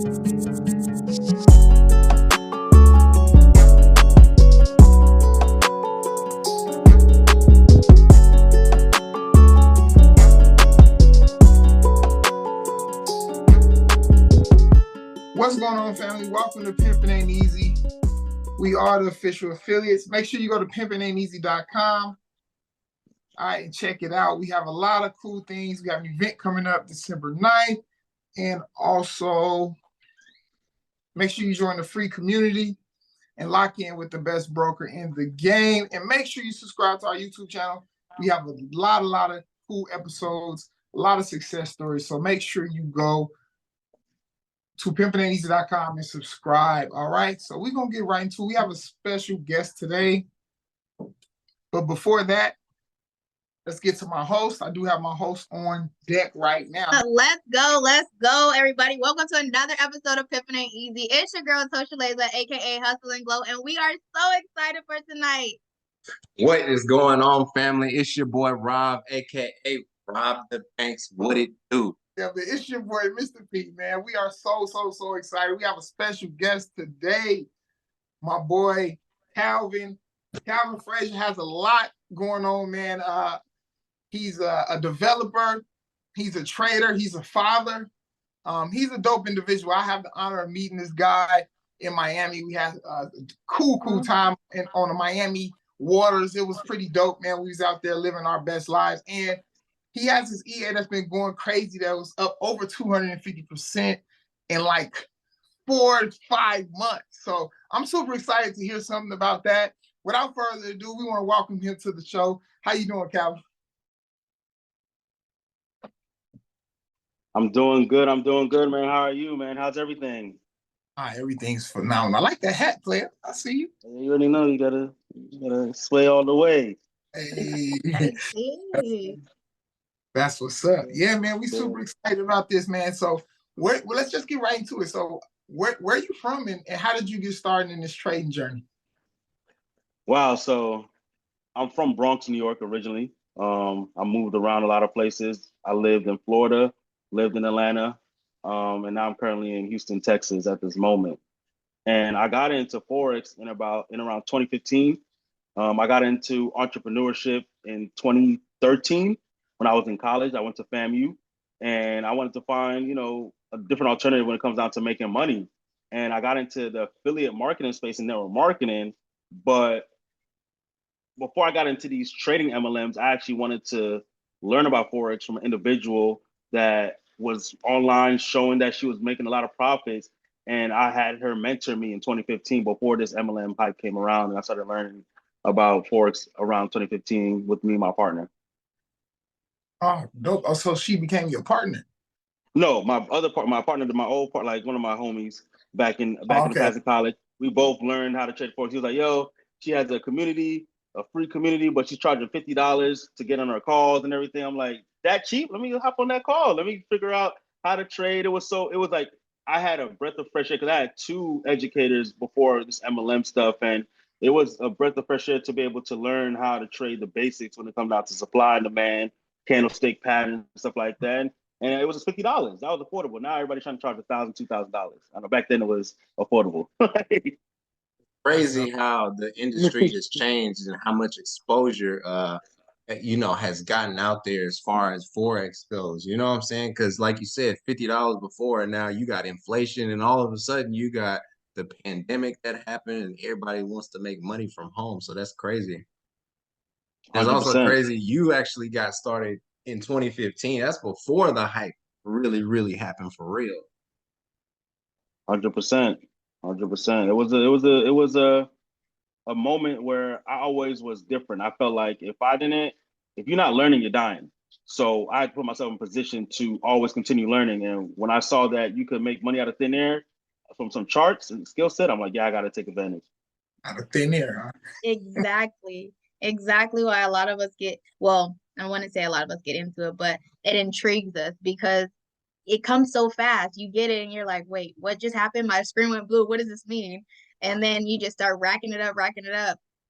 What's going on, family? Welcome to PIP'N Ain't Easy. We are the official affiliates. Make sure you go to PIP'nain'teasy.com. All right, and check it out. We have a lot of cool things. We have an event coming up December 9th. And also, make sure you join the free community and lock in with the best broker in the game. And make sure you subscribe to our YouTube channel. We have a lot of cool episodes, a lot of success stories. So make sure you go to PIP'nain'teasy.com and subscribe. All right. So we're going to get right into it. We have a special guest today. But before that, let's get to my host. I do have my host on deck right now. Let's go, everybody. Welcome to another episode of PIP'N Ain't Easy. It's your girl, Tosha Leza, aka Hustle and Glow, and we are so excited for tonight. What is going on, family? It's your boy, Rob, aka Rob the Banks. What it do? Yeah, but it's your boy, Mr. P, man. We are so excited. We have a special guest today. My boy, Calvin. Calvin Frazier has a lot going on, man. He's a developer. He's a trader. He's a father. He's a dope individual. I have the honor of meeting this guy in Miami. We had a cool time on the Miami waters. It was pretty dope, man. We was out there living our best lives. And he has this EA that's been going crazy that was up over 250% in like 4 to 5 months. So I'm super excited to hear something about that. Without further ado, we want to welcome him to the show. How you doing, Calvin? I'm doing good, man. How are you, man? How's everything? Everything's phenomenal. I like that hat, player. I see you. You already know you gotta sway all the way. Hey. That's what's up. Yeah, man, we super excited about this, man. So let's just get right into it. So where are you from and how did you get started in this trading journey? Wow, so I'm from Bronx, New York originally. I moved around a lot of places. I lived in Florida, lived in Atlanta, and now I'm currently in Houston, Texas at this moment. And I got into Forex in around 2015. I got into entrepreneurship in 2013. When I was in college, I went to FAMU, and I wanted to find, a different alternative when it comes down to making money. And I got into the affiliate marketing space and network marketing. But before I got into these trading MLMs, I actually wanted to learn about Forex from an individual that was online showing that she was making a lot of profits. And I had her mentor me in 2015 before this MLM hype came around. And I started learning about Forex around 2015 with me and my partner. Oh, dope. Oh, so she became your partner? No, my old part, like one of my homies back in the past in college. We both learned how to trade Forex. He was like, yo, she has a free community, but she's charging $50 to get on her calls and everything. I'm like, that cheap? Let me hop on that call. Let me figure out how to trade. It was like I had a breath of fresh air because I had 2 educators before this MLM stuff, and it was a breath of fresh air to be able to learn how to trade the basics when it comes down to supply and demand, candlestick patterns, stuff like that. And it was just $50. That was affordable. Now everybody's trying to charge $1,000, $2,000. I know back then it was affordable. Crazy how the industry has changed and how much exposure has gotten out there as far as Forex goes. You know what I'm saying? Because like you said, $50 before, and now you got inflation, and all of a sudden you got the pandemic that happened, and everybody wants to make money from home. So that's crazy. It's also crazy you actually got started in 2015. That's before the hype really happened for real. 100%. It was a moment where I always was different. I felt like if you're not learning, you're dying. So I put myself in position to always continue learning. And when I saw that you could make money out of thin air from some charts and skill set, I'm like, yeah, I got to take advantage. Out of thin air, huh? Exactly why a lot of us I want to say a lot of us get into it, but it intrigues us because it comes so fast. You get it and you're like, wait, what just happened? My screen went blue. What does this mean? And then you just start racking it up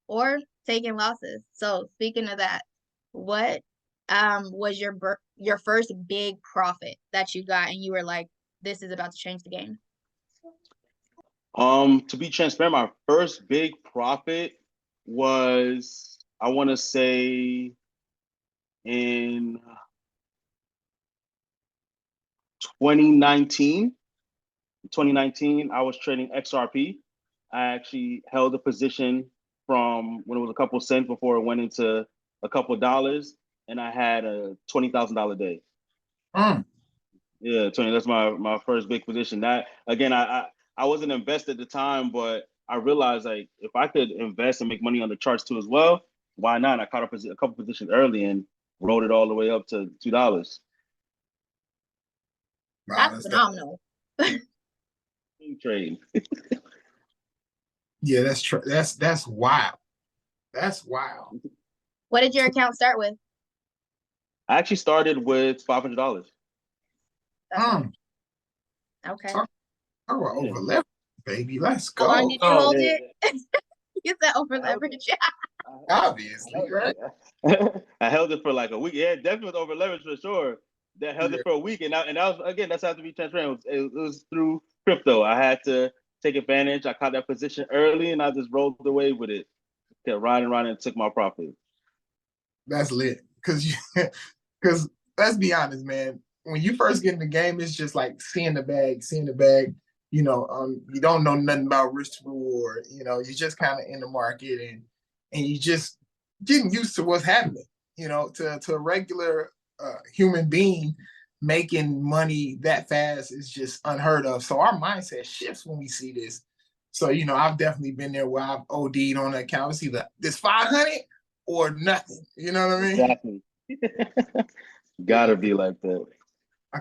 or taking losses. So speaking of that, what was your first big profit that you got and you were like, this is about to change the game? To be transparent, my first big profit was, I want to say, in 2019. 2019, I was trading XRP. I actually held a position from when it was a couple cents before it went into a couple dollars, and I had a $20,000 day. Yeah, 20. That's my first big position. That again, I wasn't invested at the time, but I realized like if I could invest and make money on the charts too as well, why not? I caught up a couple positions early and rode it all the way up to $2. Wow, That's phenomenal. Trade. Yeah, that's wild. That's wild. What did your account start with? I actually started with $500. Okay. Talk about over leverage, baby. Let's go. How long did you hold it? You said over leverage. Obviously, right? I held it for like a week. Yeah, definitely was over leverage for sure. That held it for a week, and that was again. That's how to be transparent. It was through crypto. I had to take advantage. I caught that position early, and I just rolled away with it. Kept riding, and took my profit. That's lit. Because let's be honest, man. When you first get in the game, it's just like seeing the bag. You don't know nothing about risk reward. You're just kind of in the market and you just getting used to what's happening. To a regular human being, making money that fast is just unheard of. So our mindset shifts when we see this. So I've definitely been there where I've OD'd on an account. It's either this 500 or nothing. You know what I mean? Exactly. Gotta be like that.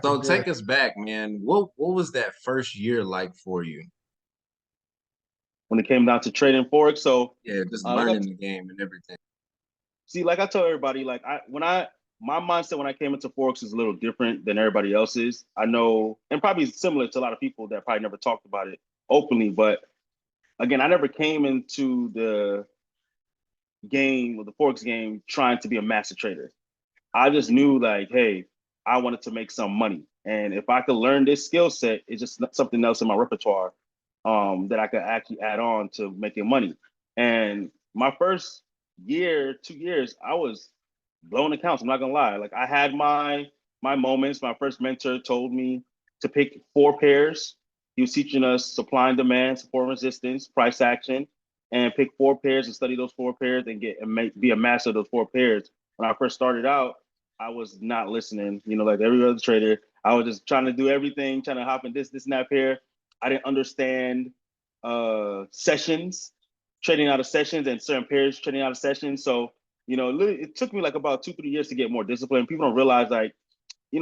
So take us back, man. What was that first year like for you? When it came down to trading Forex, so yeah, just learning the game and everything. See, like I tell everybody, like my mindset when I came into Forex is a little different than everybody else's. I know, and probably similar to a lot of people that probably never talked about it openly. But again, I never came into the game or the Forex game trying to be a master trader. I just knew like, hey, I wanted to make some money. And if I could learn this skill set, it's just something else in my repertoire that I could actually add on to making money. And my first year, 2 years, I was blowing accounts. I'm not gonna lie. Like I had my moments. My first mentor told me to pick 4 pairs. He was teaching us supply and demand, support and resistance, price action, and pick 4 pairs and study those 4 pairs and be a master of those 4 pairs. When I first started out, I was not listening, like every other trader. I was just trying to do everything, trying to hop in this and that pair. I didn't understand sessions, trading out of sessions, and certain pairs trading out of sessions. So, it took me like about 2-3 years to get more discipline. People don't realize like,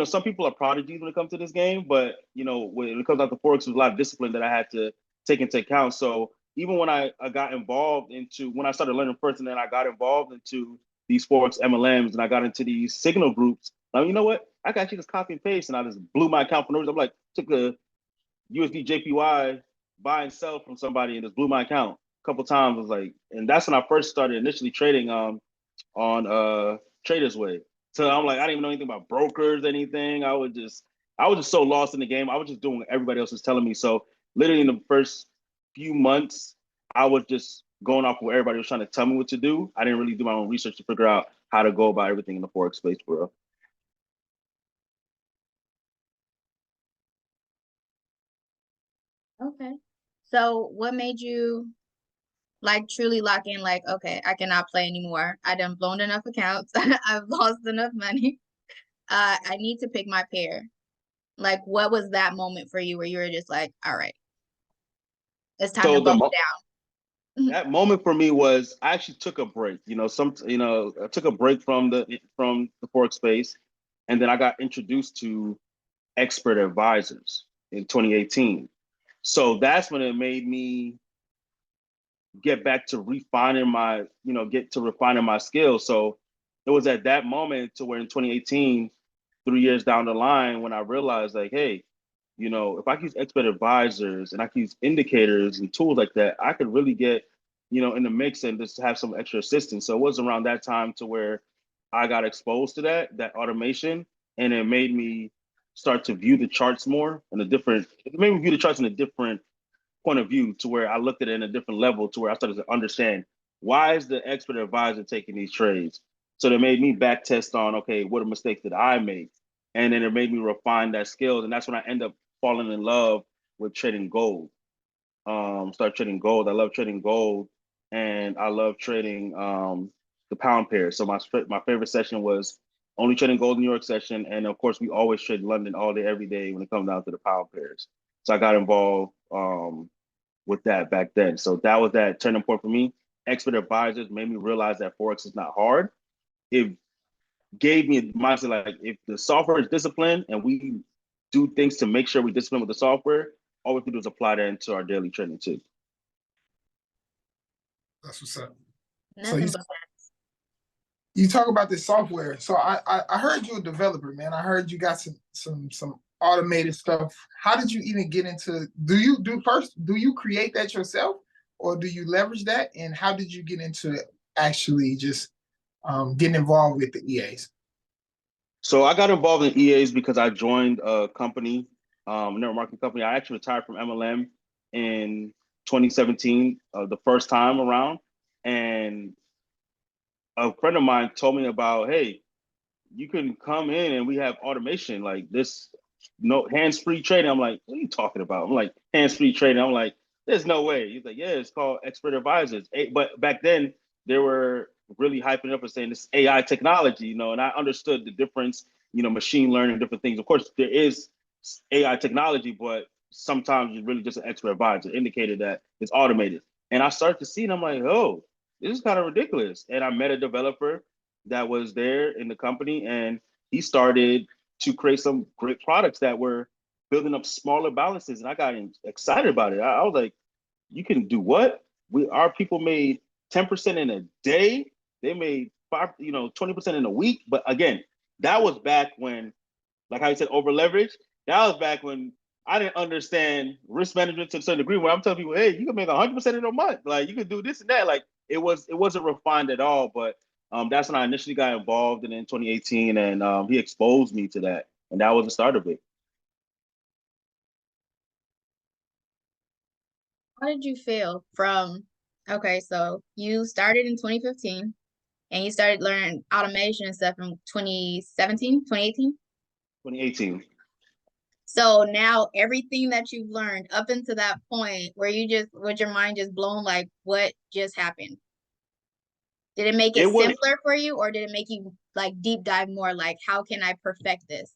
some people are prodigies when it comes to this game, but when it comes out to Forex, there's a lot of discipline that I had to take into account. So even when I got involved when I started learning first, and then I got involved into these Forex MLMs and I got into these signal groups, like, you know what? I can actually just copy and paste, and I just blew my account for no reason. I'm like, took a USD JPY, buy and sell from somebody, and just blew my account a couple times. I was like, and that's when I first started initially trading on Traders Way. So I'm like, I didn't even know anything about brokers, anything. I was just so lost in the game. I was just doing what everybody else was telling me. So literally in the first few months, I was just going off what everybody was trying to tell me what to do. I didn't really do my own research to figure out how to go about everything in the Forex space, bro. Okay. So what made you like truly lock in, like, okay, I cannot play anymore. I done blown enough accounts. I've lost enough money. I need to pick my pair. Like, what was that moment for you where you were just like, all right, it's time to buckle down? That moment for me was I actually took a break. I took a break from the Forex space, and then I got introduced to expert advisors in 2018. So that's when it made me get back to refining my skills. So it was at that moment to where in 2018, 3 years down the line, when I realized like, hey, if I could use expert advisors and I could use indicators and tools like that, I could really get, in the mix and just have some extra assistance. So it was around that time to where I got exposed to that automation, and it made me start to view the charts more in it made me view the charts in a different point of view to where I looked at it in a different level to where I started to understand why is the expert advisor taking these trades. So that made me back test on, okay, what are mistakes that I made? And then it made me refine that skills. And that's when I end up falling in love with trading gold. Start trading gold. I love trading gold, and I love trading the pound pair. So my favorite session was only trading gold in New York session, and of course we always trade London all day, every day when it comes down to the pound pairs. So I got involved with that back then. So that was that turning point for me. Expert advisors made me realize that Forex is not hard. It gave me a mindset like if the software is disciplined and we do things to make sure we discipline with the software, all we have to do is apply that into our daily trading too. That's what's up. Nothing So but you talk about this software. So I heard you're a developer, man. I heard you got some automated stuff. How did you even get into? Do you create that yourself, or do you leverage that? And how did you get into actually just getting involved with the EAs? So I got involved in EAs because I joined a company, a network marketing company. I actually retired from MLM in 2017, the first time around. And a friend of mine told me about, hey, you can come in and we have automation like this, no hands-free trading. I'm like, what are you talking about? I'm like, hands-free trading. I'm like, there's no way. He's like, yeah, it's called expert advisors. But back then they were really hyping up and saying this AI technology, you know, and I understood the difference, you know, machine learning, different things. Of course, there is AI technology, but sometimes it's really just an expert advisor indicated that it's automated. And I started to see it. I'm like, oh, this is kind of ridiculous. And I met a developer that was there in the company, and he started to create some great products that were building up smaller balances. And I got excited about it. I was like, you can do what? Our people made 10% in a day. They made 20% in a week. But again, that was back when, like how you said, over leverage. That was back when I didn't understand risk management to a certain degree. Where I'm telling people, hey, you can make 100% in a month. Like you can do this and that. Like it wasn't refined at all. But that's when I initially got involved in 2018, and he exposed me to that, and that was the start of it. how did you feel from, okay, so you started in 2015 and you started learning automation and stuff in 2017, 2018? 2018. So now everything that you've learned up until that point where was your mind just blown, like what just happened? Did it make it simpler for you, or did it make you like deep dive more, like how can I perfect this?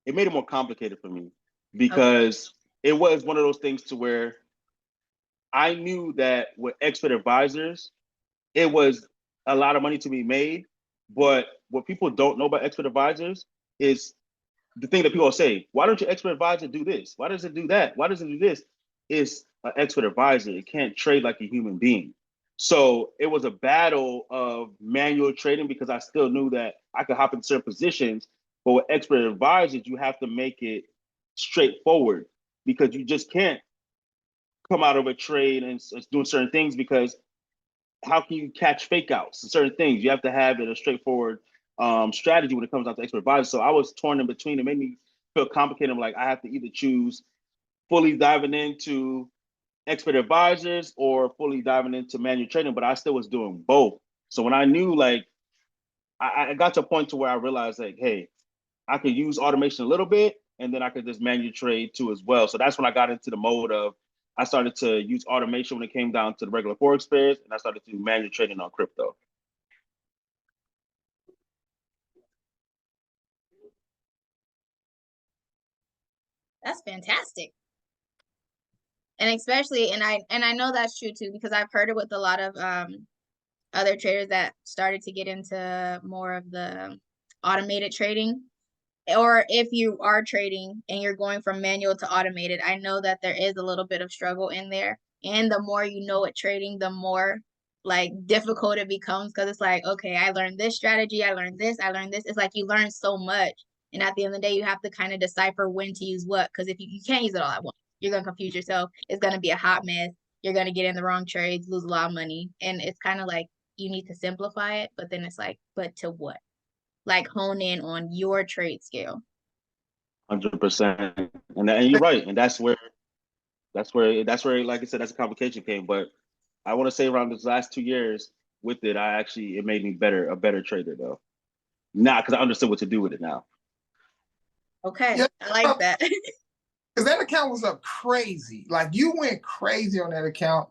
It made it more complicated for me because it was one of those things to where I knew that with expert advisors, it was a lot of money to be made. But what people don't know about expert advisors is the thing that people say, why don't your expert advisor do this? Why does it do that? Why does it do this? It's an expert advisor. It can't trade like a human being. So it was a battle of manual trading because I still knew that I could hop in certain positions. But with expert advisors, you have to make it straightforward because you just can't come out of a trade and doing certain things, because how can you catch fake outs and certain things? You have to have it a straightforward strategy when it comes down to expert advisors. So I was torn in between. It made me feel complicated. I'm like, I have to either choose fully diving into expert advisors or fully diving into manual trading, but I still was doing both. So when I knew, like, I got to a point to where I realized, like, hey, I could use automation a little bit, and then I could just manual trade too as well. So that's when I got into the mode of I started to use automation when it came down to the regular Forex pairs, and I started to do manual trading on crypto. That's fantastic. And especially, and I know that's true too, because I've heard it with a lot of other traders that started to get into more of the automated trading. Or if you are trading and you're going from manual to automated, I know that there is a little bit of struggle in there. And the more you know at trading, the more like difficult it becomes, because it's like, okay, I learned this strategy, I learned this, I learned this. It's like you learn so much. And at the end of the day, you have to kind of decipher when to use what, because if you can't use it all at once, you're going to confuse yourself. It's going to be a hot mess. You're going to get in the wrong trades, lose a lot of money. And it's kind of like you need to simplify it, but then it's like, but to what? Like hone in on your trade scale. 100%. And you're right. And that's where That's where, like I said, that's a complication came. But I want to say around this last 2 years with it, it made me a better trader though. Not because I understood what to do with it now. Okay, Yeah, I like that. because that account was up crazy. Like you went crazy on that account.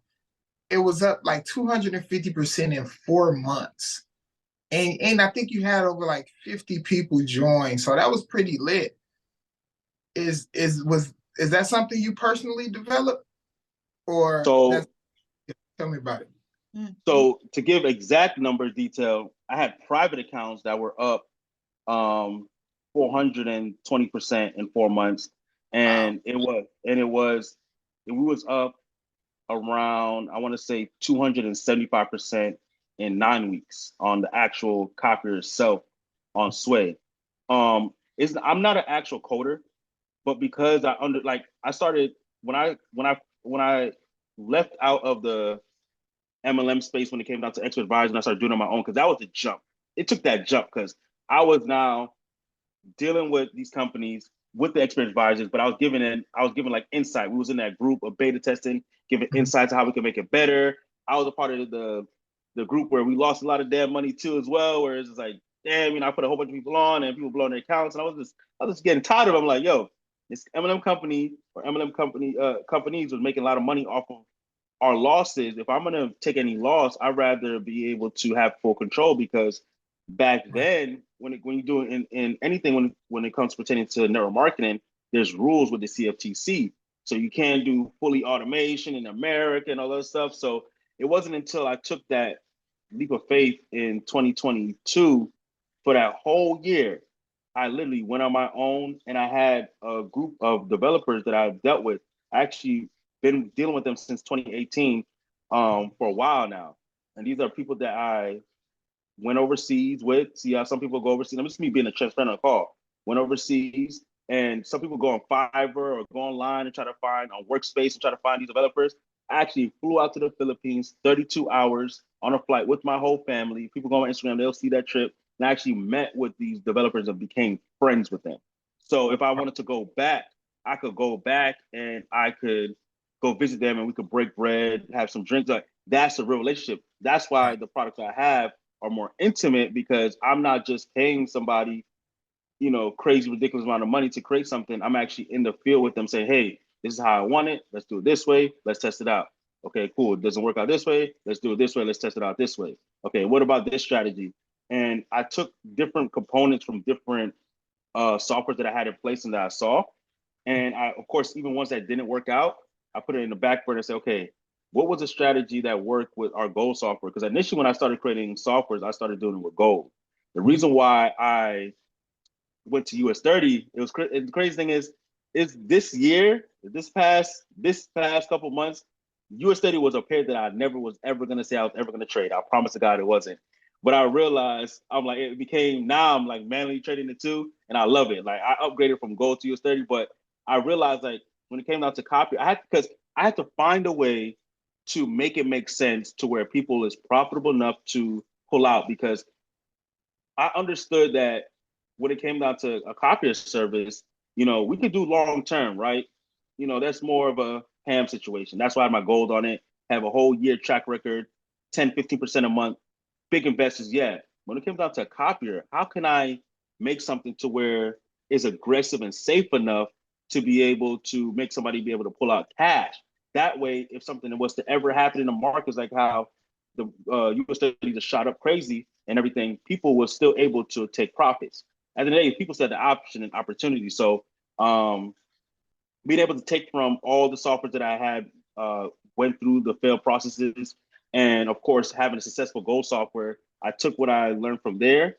It was up like 250% in 4 months. And I think you had over like 50 people join. So that was pretty lit. Is that something you personally developed? Or So tell me about it. So to give exact number detail, I had private accounts that were up 420% in 4 months. And Wow. it was up around, I want to say 275% in 9 weeks on the actual copier itself on Sway. I'm not an actual coder, but because I started when I left out of the MLM space when it came down to expert advisor, and I started doing it on my own because that was the jump. It took that jump because I was now dealing with these companies with the expert advisors, but I was given like insight. We was in that group of beta testing, giving insights to how we can make it better. I was a part of the group where we lost a lot of damn money too as well, where it's just like, damn, I put a whole bunch of people on and people blowing their accounts, and I was just getting tired of it. I'm like, yo, this MLM company or MLM companies was making a lot of money off of our losses. If I'm going to take any loss, I'd rather be able to have full control because back then, when you do it in anything, when it comes pertaining to network marketing, there's rules with the CFTC. So you can't do fully automation in America and all that stuff. So it wasn't until I took that leap of faith in 2022 for that whole year, I literally went on my own and I had a group of developers that I've dealt with. I actually been dealing with them since 2018 for a while now. And these are people that I went overseas with. See how some people go overseas. I'm just me being a transparent on the call. Went overseas, and some people go on Fiverr or go online and try to find on Workspace and try to find these developers. I actually flew out to the Philippines, 32 hours on a flight with my whole family. People go on Instagram, they'll see that trip. And I actually met with these developers and became friends with them. So if I wanted to go back, I could go back and I could go visit them and we could break bread, have some drinks. Like that's a real relationship. That's why the products I have are more intimate because I'm not just paying somebody, crazy, ridiculous amount of money to create something. I'm actually in the field with them saying, hey, this is how I want it. Let's do it this way. Let's test it out. Okay, cool. It doesn't work out this way. Let's do it this way. Let's test it out this way. Okay, what about this strategy? And I took different components from different software that I had in place and that I saw. And I, of course, even ones that didn't work out, I put it in the back burner and say, okay, what was a strategy that worked with our gold software? Because initially when I started creating softwares, I started doing it with gold. The reason why I went to US 30, the crazy thing is this year, this past couple months, US 30 was a pair that I never was ever gonna say I was ever gonna trade. I promise to God it wasn't. But I realized now I'm like manually trading the two, and I love it. Like I upgraded from gold to US 30, but I realized like when it came down to copy, I had to find a way to make it make sense to where people is profitable enough to pull out, because I understood that when it came down to a copier service, we could do long term, right? That's more of a ham situation. That's why I have my gold on it, have a whole year track record, 10, 15% a month, big investors, yeah. When it comes down to a copier, how can I make something to where it's aggressive and safe enough to be able to make somebody be able to pull out cash? That way, if something was to ever happen in the markets, like how the US just shot up crazy and everything, people were still able to take profits. At the end of the day, people said the option and opportunity. So being able to take from all the software that I had went through the failed processes, and of course having a successful gold software, I took what I learned from there,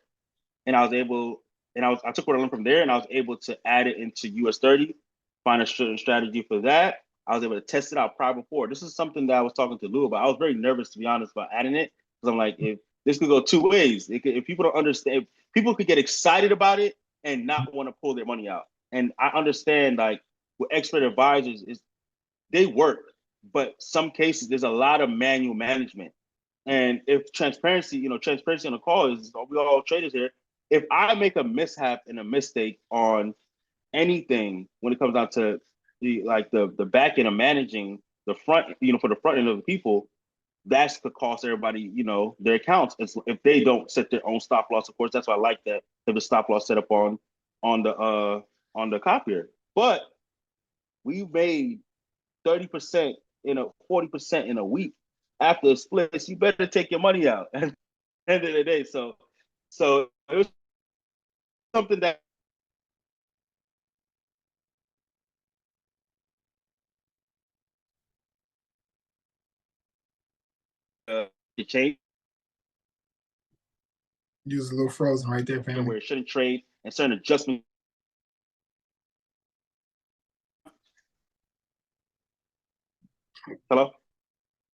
and I took what I learned from there, and I was able to add it into US 30, find a strategy for that. I was able to test it out prior before. This is something that I was talking to Lou about. I was very nervous, to be honest, about adding it, because I'm like, if this could go two ways. If people don't understand, people could get excited about it and not want to pull their money out. And I understand, like, with expert advisors, is they work, but some cases there's a lot of manual management. And if transparency on the call is, we all traders here. If I make a mishap and a mistake on anything when it comes down to the back end of managing the front, for the front end of the people, that's the cost everybody, their accounts. If they don't set their own stop loss, of course, that's why I like that. Have the stop loss set up on the copier. But we made 30% 40% in a week after the splits. You better take your money out at the end of the day. So it was something that it changed You was a little frozen right there, family. where it shouldn't trade and certain adjustments. Hello?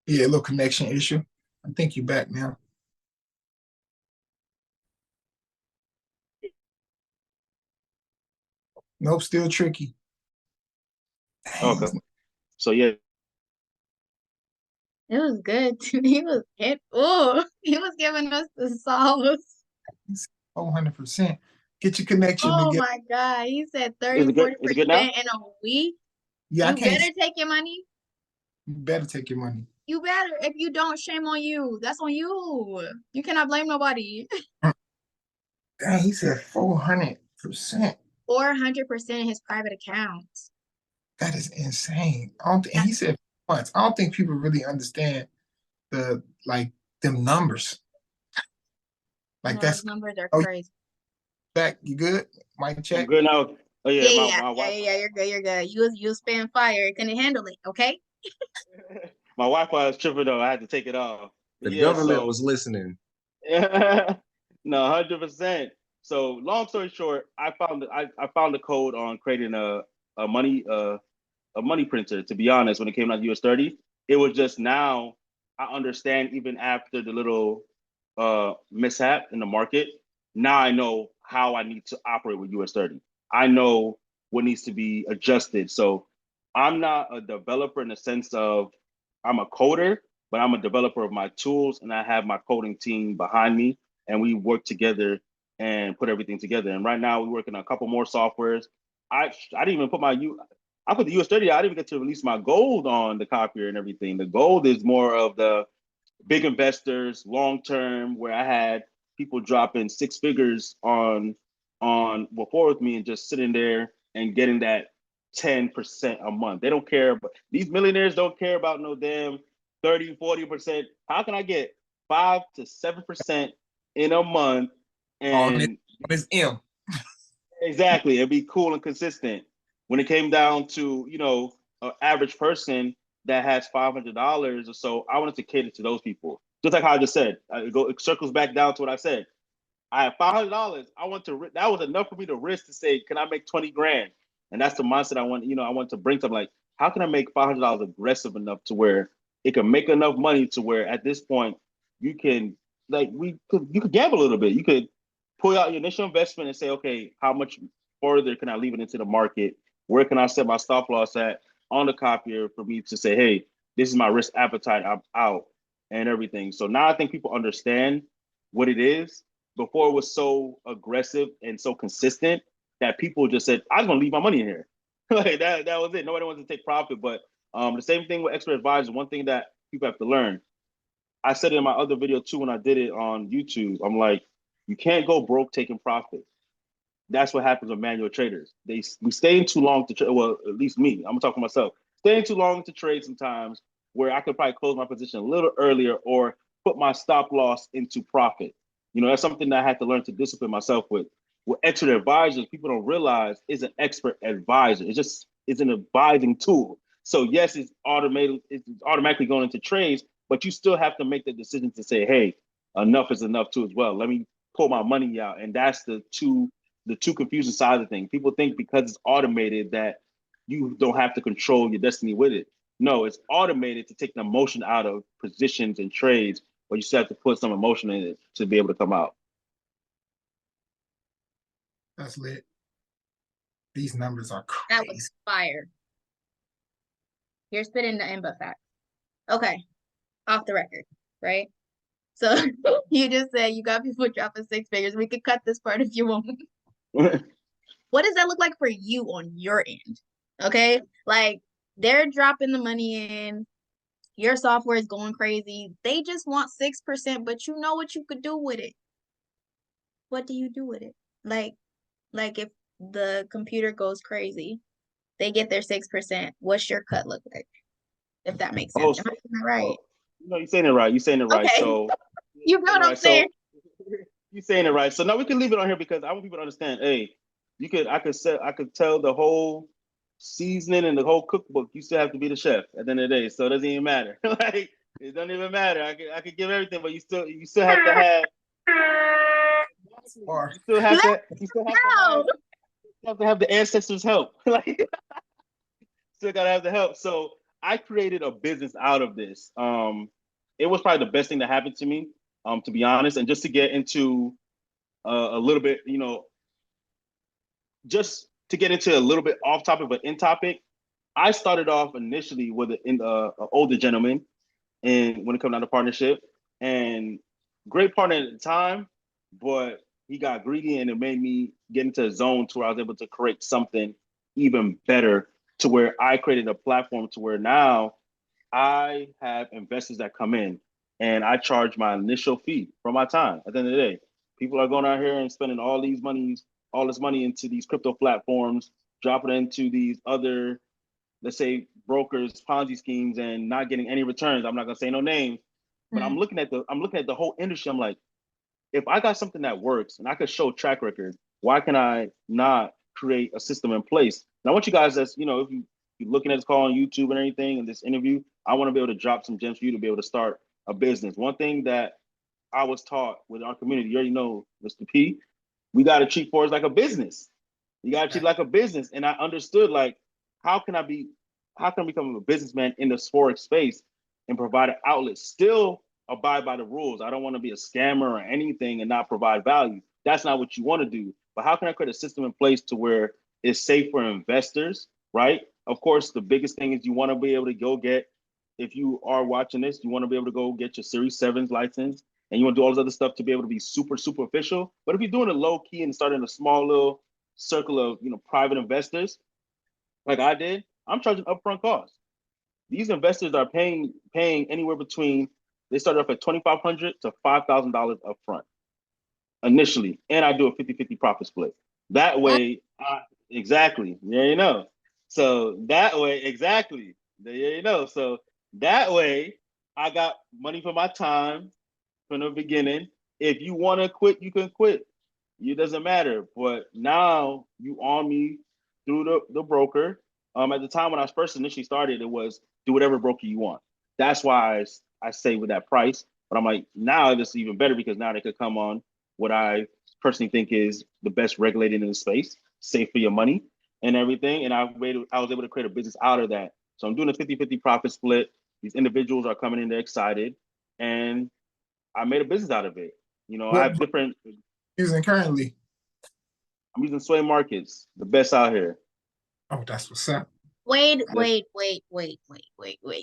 Yeah, a little connection issue. I think you back now. Nope, still tricky. Okay. So yeah. It was good too. He was giving us the sauce. 400%. Get your connection Oh together. my God. He said Is 30, it good? Is it good now? 40% in a week. Yeah, You better take your money. You better take your money. You better. If you don't, shame on you. That's on you. You cannot blame nobody. Dang, he said 400%. 400% in his private accounts. That is insane. And he said once. I don't think people really understand them numbers. Like No, that's those numbers are oh, crazy. back. You good? Mic check. I'm good now. Oh yeah, Yeah, you're good. You're good. You was spitting fire. You couldn't handle it. Okay. my Wi-Fi was tripping though. I had to take it off. The government was listening. No, 100%. So long story short, I found the code on creating a money printer. To be honest, when it came out to US 30, it was just now I understand even after the little mishap in the market. Now I know how I need to operate with US 30. I know what needs to be adjusted. So I'm not a developer in the sense of I'm a coder, but I'm a developer of my tools, and I have my coding team behind me, and we work together and put everything together. And right now, we're working on a couple more softwares. I didn't even put I put the US 30. I didn't even get to release my gold on the copier and everything. The gold is more of the big investors, long term, where I had people dropping six figures on before with me and just sitting there and getting that 10% a month. They don't care, but these millionaires don't care about no damn 30, 40%. How can I get 5 to 7% in a month and It's M. exactly and be cool and consistent? When it came down to, an average person that has $500 or so, I wanted to cater to those people. Just like how I just said, it circles back down to what I said. I have $500. That was enough for me to risk to say, can I make 20 grand? And that's the mindset I want. I want to bring to them. Like, how can I make $500 aggressive enough to where it can make enough money to where at this point you can you could gamble a little bit. You could pull out your initial investment and say, okay, how much further can I leave it into the market? Where can I set my stop loss at on the copier for me to say, hey, this is my risk appetite. I'm out and everything. So now I think people understand what it is. Before it was so aggressive and so consistent that people just said, I'm gonna leave my money in here. Like that was it. Nobody wants to take profit. But the same thing with expert advisors. One thing that people have to learn. I said it in my other video too when I did it on YouTube. I'm like, you can't go broke taking profit. That's what happens with manual traders. We stay in too long to trade. Well, at least me. I'm gonna talk for myself. Staying too long to trade sometimes, where I could probably close my position a little earlier or put my stop loss into profit. That's something that I had to learn to discipline myself with. With expert advisors, people don't realize is an expert advisor. It's an advising tool. So yes, it's automated. It's automatically going into trades, but you still have to make the decision to say, hey, enough is enough too as well. Let me pull my money out, and that's the two confusing sides of things. People think because it's automated that you don't have to control your destiny with it. No, it's automated to take the emotion out of positions and trades, but you still have to put some emotion in it to be able to come out. That's lit. These numbers are crazy. That was fire. You're spitting the input facts. Okay, off the record, right? So you just said you got people dropping six figures. We could cut this part if you want. What does that look like for you on your end? Okay, like they're dropping the money in. Your software is going crazy. They just want 6%, but you know what you could do with it. What do you do with it? Like if the computer goes crazy, they get their 6%. What's your cut look like? If that makes Oh, sense. Am I saying that right? no, you're saying it right. You're saying it right. Okay. So You know what I'm saying? you're saying it right. So now we can leave it on here because I want people to understand. Hey, I could tell the whole seasoning and the whole cookbook. You still have to be the chef at the end of the day. So it doesn't even matter. Like it doesn't even matter. I could give everything, but you still have to have Or you have to have the ancestors' help. Like still gotta have the help. So I created a business out of this. It was probably the best thing that happened to me, to be honest. And just to get into a little bit, just to get into a little bit off topic but in topic, I started off initially with an older gentleman, and when it comes down to partnership, and great partner at the time, but he got greedy and it made me get into a zone to where I was able to create something even better, to where I created a platform to where now I have investors that come in and I charge my initial fee for my time. At the end of the day, people are going out here and spending all this money into these crypto platforms, dropping it into these other, let's say, brokers, Ponzi schemes, and not getting any returns. I'm not gonna say no names, but I'm looking at the whole industry. I'm like, if I got something that works and I could show track record, why can I not create a system in place? And I want you guys, if you're looking at this call on YouTube and anything in this interview, I want to be able to drop some gems for you to be able to start a business. One thing that I was taught with our community, you already know, Mr. P, we got to treat Forex like a business. You got to treat it like a business. And I understood, like, how can I become a businessman in the Forex space and provide an outlet, still abide by the rules. I don't want to be a scammer or anything and not provide value. That's not what you want to do. But how can I create a system in place to where it's safe for investors, right? Of course, the biggest thing is you want to be able to go get, if you are watching this, you want to be able to go get your Series 7's license, and you want to do all this other stuff to be able to be super, super official. But if you're doing it low key and starting a small little circle of private investors, like I did, I'm charging upfront costs. These investors are paying anywhere between, they start off at $2,500 to $5,000 upfront initially, and I do a 50-50 profit split. That way, exactly, there you know. So that way, exactly, there you know. So that way, I got money for my time from the beginning. If you want to quit, you can quit. It doesn't matter. But now you on me through the broker. At the time when I first initially started, it was do whatever broker you want. That's why I say with that price. But I'm like, now it's even better because now they could come on what I personally think is the best regulated in the space, safe for your money and everything. And I was able to create a business out of that. So I'm doing a 50-50 profit split. These individuals are coming in, they're excited. And I made a business out of it. I what have different. using currently? I'm using Sway Markets, the best out here. Oh, that's what's up. Wait.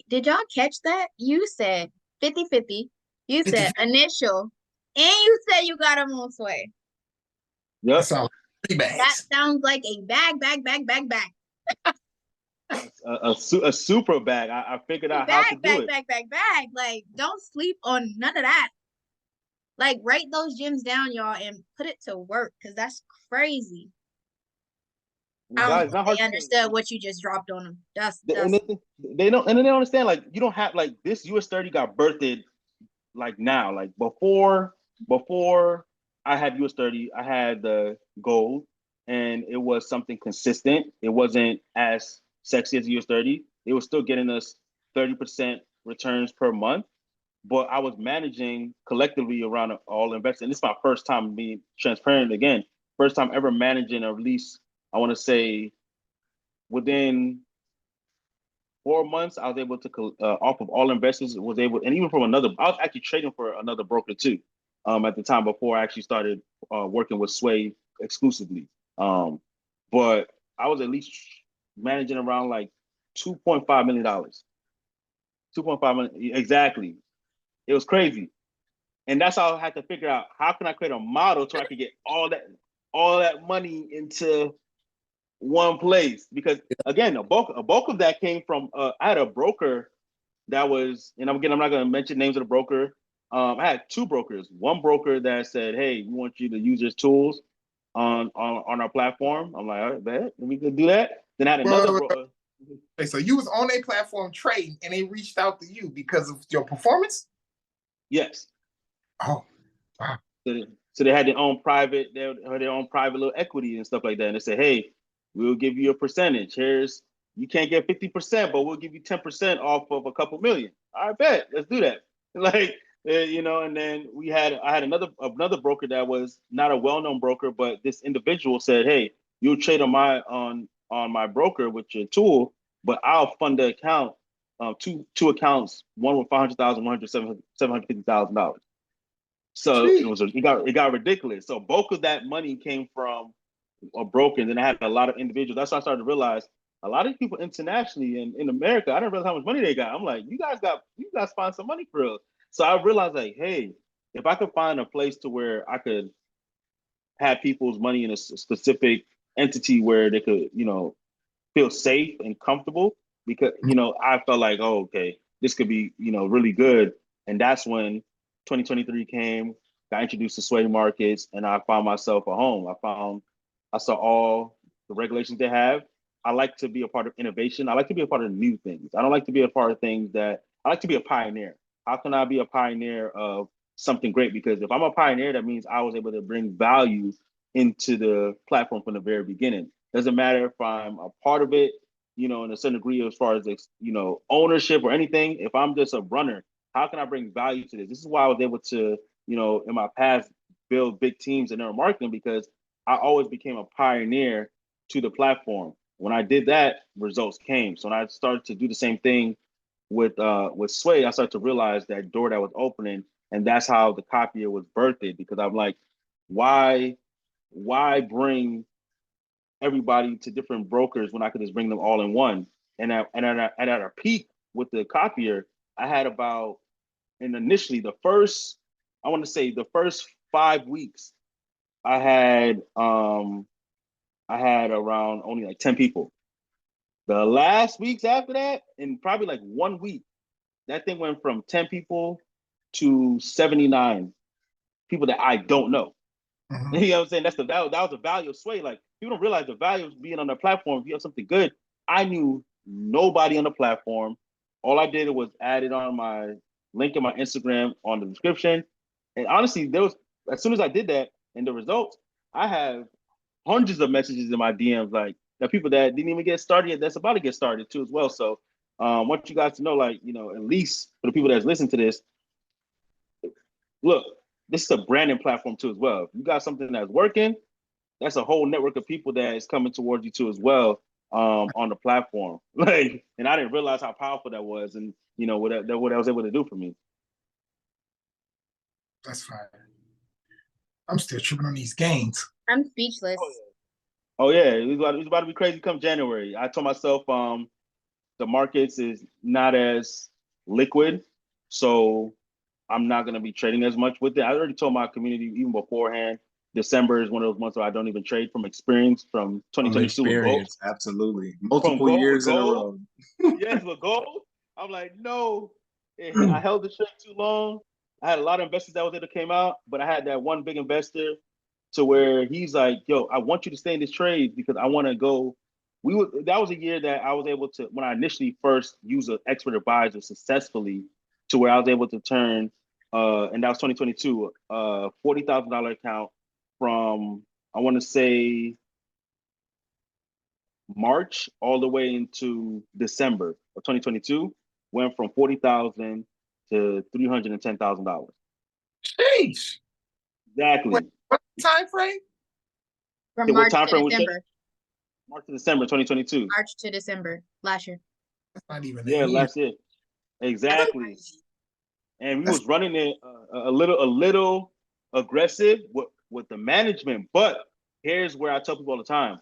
Did y'all catch that? You said 50-50. You 50, said initial. And you said you got them on Sway. Yep. that's all 3 That bags. sounds like a bag. A super bag. I figured out how to do it. Bag. Like, don't sleep on none of that. Like, write those gems down, y'all, and put it to work, because that's crazy. I don't think they understood what you just dropped on them. They don't understand. Like, you don't have, like, this US 30 got birthed like now. Like before I had US 30, I had the gold, and it was something consistent. It wasn't as sexy as US 30. It was still getting us 30% returns per month. But I was managing collectively around all investors. And this is my first time being transparent again. First time ever managing, or at least I want to say within 4 months, I was able to off of all investors, and even from another, I was actually trading for another broker too, at the time before I actually started working with Sway exclusively. But I was at least managing around like $2.5 million. 2.5 million, exactly. It was crazy. And that's how I had to figure out, how can I create a model so I could get all that money into one place, because again, a bulk of that came from I had a broker that was, and I'm not going to mention names of the broker. I had two brokers. One broker that said, "Hey, we want you to use your tools on our platform." I'm like, "All right, bet we could do that." Then I had another broker. Okay, so you was on a platform trading, and they reached out to you because of your performance. Yes. Oh, wow. So they had their own private, little equity and stuff like that. And they said, "Hey, we'll give you a percentage. You can't get 50%, but we'll give you 10% off of a couple million." I bet, let's do that. Like, and then I had another broker that was not a well-known broker, but this individual said, "Hey, you'll trade on my broker with your tool, but I'll fund the account, two accounts, one with 500,000, one with $750,000. So it got ridiculous. So bulk of that money came from a broker. And then I had a lot of individuals. That's why I started to realize a lot of people internationally and in America, I didn't realize how much money they got. I'm like, you guys find some money for real. So I realized, like, hey, if I could find a place to where I could have people's money in a specific entity where they could, feel safe and comfortable, because, I felt like, oh, okay, this could be, really good. And that's when 2023 came, got introduced to sway markets, and I found myself a home. I saw all the regulations they have. I like to be a part of innovation. I like to be a part of new things. I don't like to be a part of things I like to be a pioneer. How can I be a pioneer of something great? Because if I'm a pioneer, that means I was able to bring value into the platform from the very beginning. Doesn't matter if I'm a part of it, in a certain degree as far as, ownership or anything. If I'm just a runner, how can I bring value to this? This is why I was able to, in my past, build big teams in network marketing, because I always became a pioneer to the platform. When I did that, results came. So when I started to do the same thing with Sway, I started to realize that door that was opening, and that's how the copier was birthed. Because I'm like, why bring everybody to different brokers when I could just bring them all in one? And at a peak with the copier, I had about, and initially the first 5 weeks, I had around only like 10 people. The last weeks after that, in probably like 1 week, that thing went from 10 people to 79 people that I don't know. Mm-hmm. You know what I'm saying? That was the value of Sway. Like, people don't realize the value of being on the platform. If you have something good, I knew nobody on the platform. All I did was add it on my link in my Instagram on the description. And honestly, as soon as I did that and the results, I have hundreds of messages in my DMs, like, that people that didn't even get started yet, that's about to get started too as well. So I want you guys to know, like, at least for the people that's listening to this, look, this is a branding platform too as well. If you got something that's working, that's a whole network of people that is coming towards you too as well, on the platform. Like, and I didn't realize how powerful that was, and what I was able to do for me. That's fine. I'm still tripping on these gains. I'm speechless. Oh yeah, it was about to be crazy come January. I told myself, the markets is not as liquid, so I'm not gonna be trading as much with it. I already told my community even beforehand. December is one of those months where I don't even trade, from experience, from 2022 with gold. Absolutely. Multiple years in a row. Yes, with gold. I'm like, no. I held the trade too long. I had a lot of investors that was there that came out, but I had that one big investor to where he's like, yo, I want you to stay in this trade because I want to go. That was a year that I was able to, when I initially first used an expert advisor successfully, to where I was able to turn, and that was 2022, $40,000 account from, I want to say, March all the way into December of 2022, went from 40,000 to $310,000. Jeez. Exactly. What time frame? From March to December. March to December 2022. March to December last year. That's not even last year. Exactly. And we was running it a little aggressive with the management. But here's where I tell people all the time.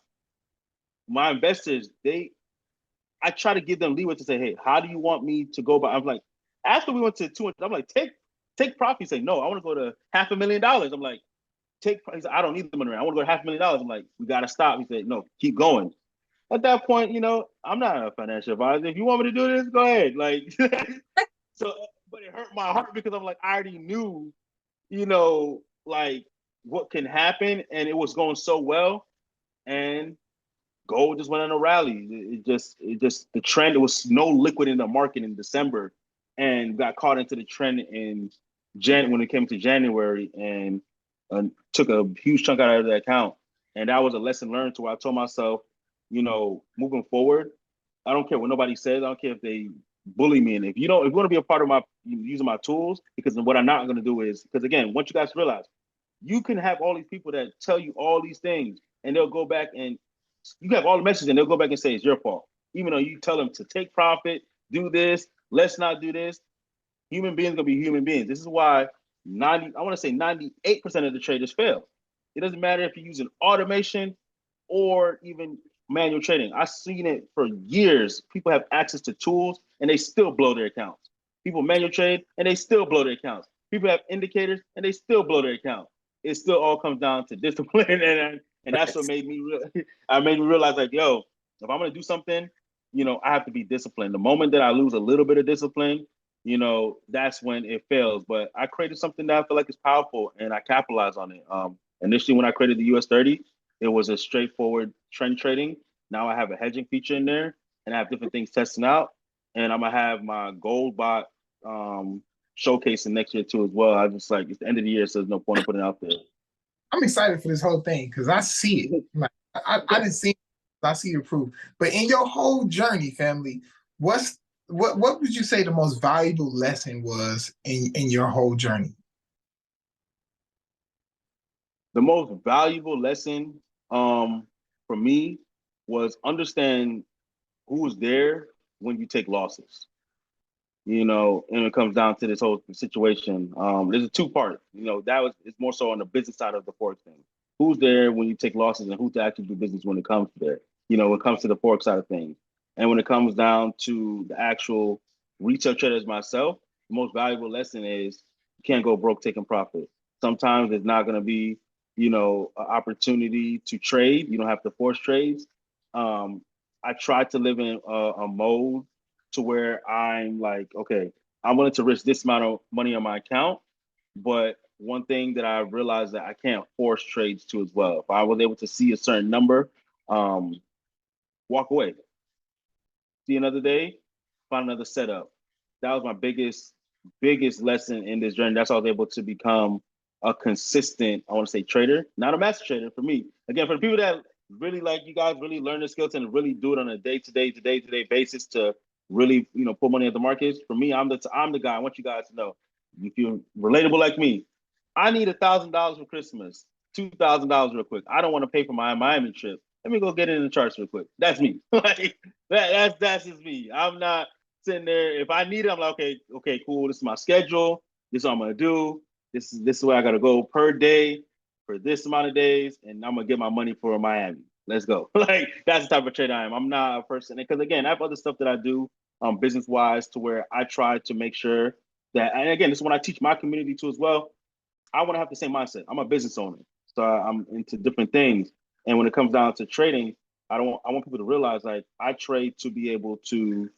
My investors, I try to give them leeway to say, hey, how do you want me to go about? I'm like, after we went to 200, I'm like, take profit. He said, no, I want to go to $500,000. I'm like, he said, I don't need the money. I want to go to $500,000. I'm like, we got to stop. He said, no, keep going. at that point, you know, I'm not a financial advisor. If you want me to do this, go ahead. Like, so, but it hurt my heart because I'm like, I already knew, you know, like what can happen, and it was going so well, and gold just went on a rally. It just the trend. It was no liquid in the market in December, and got caught into the trend in when it came to January, and took a huge chunk out of the account. And that was a lesson learned. To where I told myself, you know, moving forward, I don't care what nobody says. I don't care if they bully me. And if you want to be a part of my using my tools, because what I'm not going to do is, because again, once you guys realize, you can have all these people that tell you all these things, and they'll go back and you have all the messages, and they'll go back and say it's your fault, even though you tell them to take profit, do this, let's not do this. Human beings gonna be human beings. This is why 98% of the traders fail. It doesn't matter if you're using automation or even manual trading. I've seen it for years. People have access to tools and they still blow their accounts. People manual trade and they still blow their accounts. People have indicators and they still blow their account. It still all comes down to discipline, and that's what made me realize, like, yo, if I'm gonna do something, you know, I have to be disciplined. The moment that I lose a little bit of discipline, you know, that's when it fails. But I created something that I feel like is powerful, and I capitalize on it. Initially, when I created the US 30, it was a straightforward trend trading. Now I have a hedging feature in there, and I have different things testing out. And I'm gonna have my gold bot showcasing next year too as well. I just, like, it's the end of the year, so there's no point in putting it out there. I'm excited for this whole thing because I see it. Like, I didn't see it. I see the proof. But in your whole journey, family, what would you say the most valuable lesson was in your whole journey? The most valuable lesson for me was understand who's there when you take losses. You know, and it comes down to this whole situation. There's a two-part. You know, it's more so on the business side of the forex thing. Who's there when you take losses, and who to actually do business when it comes to there. You know, when it comes to the forex side of things, and when it comes down to the actual retail traders myself, the most valuable lesson is you can't go broke taking profit. Sometimes it's not going to be, you know, an opportunity to trade. You don't have to force trades. I try to live in a mode to where I'm like, okay, I'm willing to risk this amount of money on my account. But one thing that I realized that I can't force trades to as well. If I was able to see a certain number, walk away. See another day, find another setup. That was my biggest lesson in this journey. That's how I was able to become a consistent, I want to say, trader, not a master trader for me. Again, for the people that really, like, you guys really learn the skills and really do it on a day-to-day basis to really, you know, put money at the markets. For me, I'm the guy. I want you guys to know, if you're relatable like me, I need $1,000 for Christmas, $2,000 real quick. I don't want to pay for my Miami trip. Let me go get it in the charts real quick. That's me. Like, that's just me. I'm not sitting there. If I need it, I'm like, okay, cool. This is my schedule. This is what I'm gonna do. This is where I gotta go per day for this amount of days, and I'm gonna get my money for Miami. Let's go. Like, that's the type of trader I am. I'm not a person, because again, I have other stuff that I do business wise, to where I try to make sure that, and again, this is what I teach my community too as well. I want to have the same mindset. I'm a business owner, so I'm into different things. And when it comes down to trading, I want people to realize, like, I trade to be able to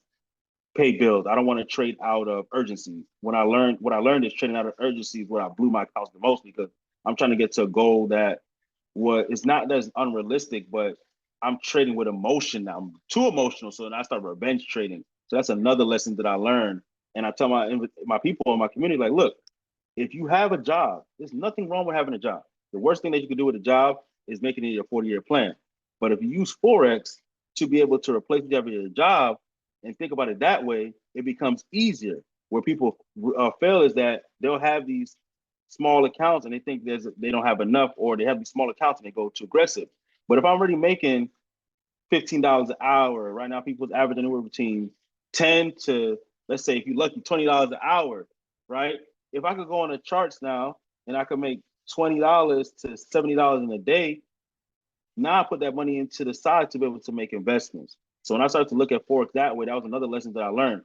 pay bills. I don't want to trade out of urgency. What I learned is trading out of urgency is where I blew my accounts the most, because I'm trying to get to a goal that it's not that it's unrealistic, but I'm trading with emotion now. I'm too emotional, so then I start revenge trading. So that's another lesson that I learned. And I tell my people in my community, like, look, if you have a job, there's nothing wrong with having a job. The worst thing that you can do with a job is making it your 40-year plan. But if you use Forex to be able to replace what you have in your job, and think about it that way, it becomes easier. Where people fail is that they'll have these small accounts and they think they don't have enough, or they have these small accounts and they go too aggressive. But if I'm already making $15 an hour, right now people's average anywhere between 10 to, let's say, if you're lucky, $20 an hour, right? If I could go on the charts now and I could make $20 to $70 in a day, now I put that money into the side to be able to make investments. So when I started to look at Forex that way, that was another lesson that I learned.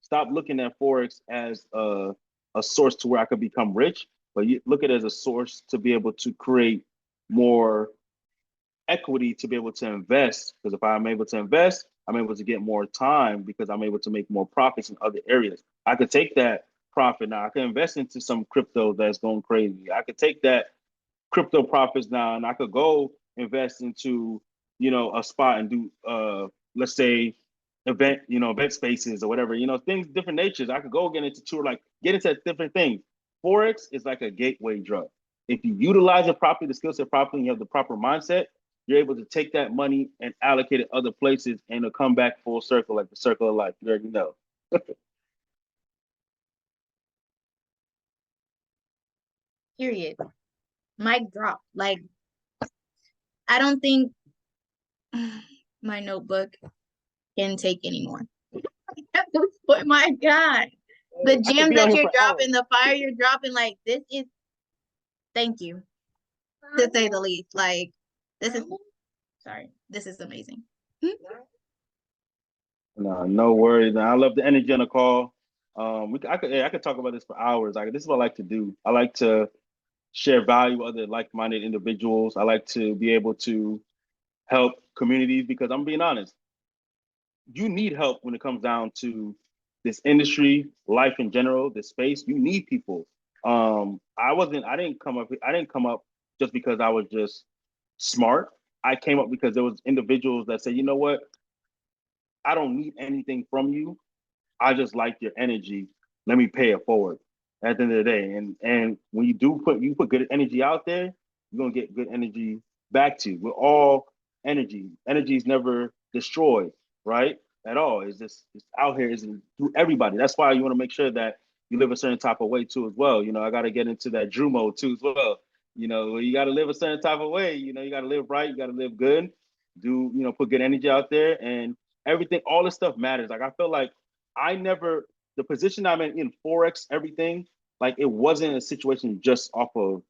Stop looking at Forex as a source to where I could become rich, but you look at it as a source to be able to create more equity to be able to invest. Because if I'm able to invest, I'm able to get more time because I'm able to make more profits in other areas. I could take that profit now. I can invest into some crypto that's going crazy. I could take that crypto profits now and I could go invest into, a spot and do let's say event spaces or whatever, things, different natures. I could go get into tour, like get into different things. Forex is like a gateway drug. If you utilize it properly, the skill set properly, and you have the proper mindset, you're able to take that money and allocate it other places and it'll come back full circle, like the circle of life. You already know. Period. Mic drop. Like, I don't think my notebook can take anymore. But my God, the gems that you're dropping, the fire you're dropping, like this is, thank you, to say the least. Like, this is amazing. No worries. I love the energy on the call. I could talk about this for hours. This is what I like to do. I like to share value with other like-minded individuals. I like to be able to help communities because I'm being honest. You need help when it comes down to this industry, life in general, this space. You need people. I didn't come up just because I was just smart. I came up because there was individuals that said, you know what? I don't need anything from you. I just like your energy. Let me pay it forward at the end of the day. And when you put good energy out there, you're gonna get good energy back to you. We're all energy. Energy is never destroyed, right? At all. It's out here, it's through everybody. That's why you want to make sure that you live a certain type of way too as well. I gotta get into that Drew mode too as well. You gotta live a certain type of way. You gotta live right, you gotta live good, put good energy out there and everything, all this stuff matters. Like I feel like the position I'm in Forex, everything, like it wasn't a situation just off of,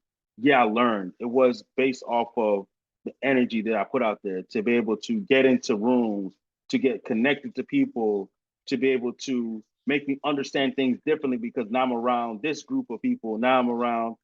I learned. It was based off of the energy that I put out there to be able to get into rooms, to get connected to people, to be able to make me understand things differently because now I'm around this group of people. Now I'm around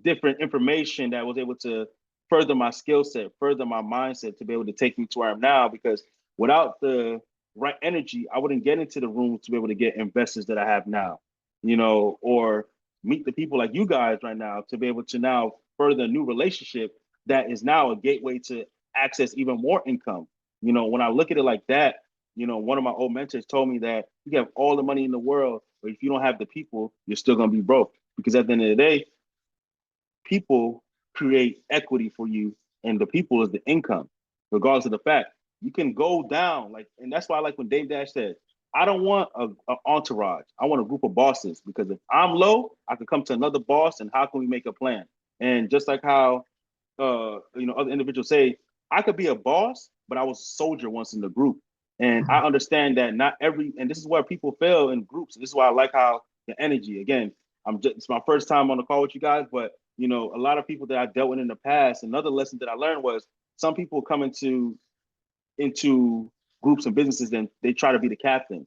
different information that was able to further my skill set, further my mindset to be able to take me to where I'm now. Because without the right energy, I wouldn't get into the rooms to be able to get investors that I have now, or meet the people like you guys right now to be able to now further a new relationship that is now a gateway to access even more income. When I look at it like that, one of my old mentors told me that you can have all the money in the world, but if you don't have the people, you're still going to be broke. Because at the end of the day, people create equity for you, and the people is the income, regardless of the fact. You can go down, and that's why I like when Dave Dash said, I don't want an entourage. I want a group of bosses, because if I'm low, I can come to another boss, and how can we make a plan? And just like how other individuals say, I could be a boss, but I was a soldier once in the group. And I understand that and this is where people fail in groups. And this is why I like how the energy, again, it's my first time on the call with you guys, but a lot of people that I dealt with in the past, another lesson that I learned was some people come into groups and businesses and they try to be the captain.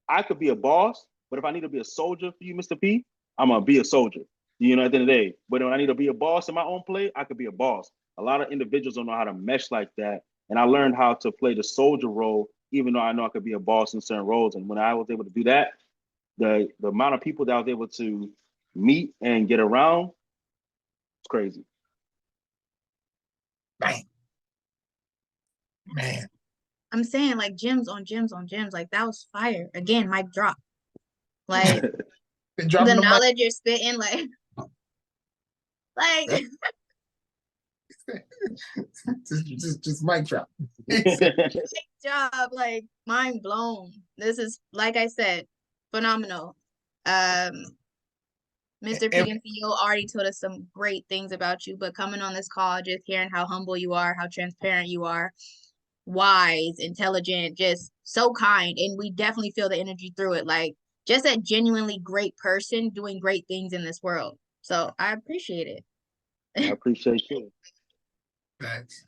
I could be a boss, but if I need to be a soldier for you, Mr. P, I'm gonna be a soldier. At the end of the day. But when I need to be a boss in my own play, I could be a boss. A lot of individuals don't know how to mesh like that. And I learned how to play the soldier role, even though I know I could be a boss in certain roles. And when I was able to do that, the amount of people that I was able to meet and get around, it's crazy. Man. I'm saying like gems on gems on gems. Like that was fire. Again, mic drop. Like the knowledge you're spitting, like just mic drop. Great job, like mind blown. This is, like I said, phenomenal. Mr. PNCO already told us some great things about you, but coming on this call, just hearing how humble you are, how transparent you are, wise, intelligent, just so kind, and we definitely feel the energy through it. Like just a genuinely great person doing great things in this world. So I appreciate it. I appreciate you. Thanks.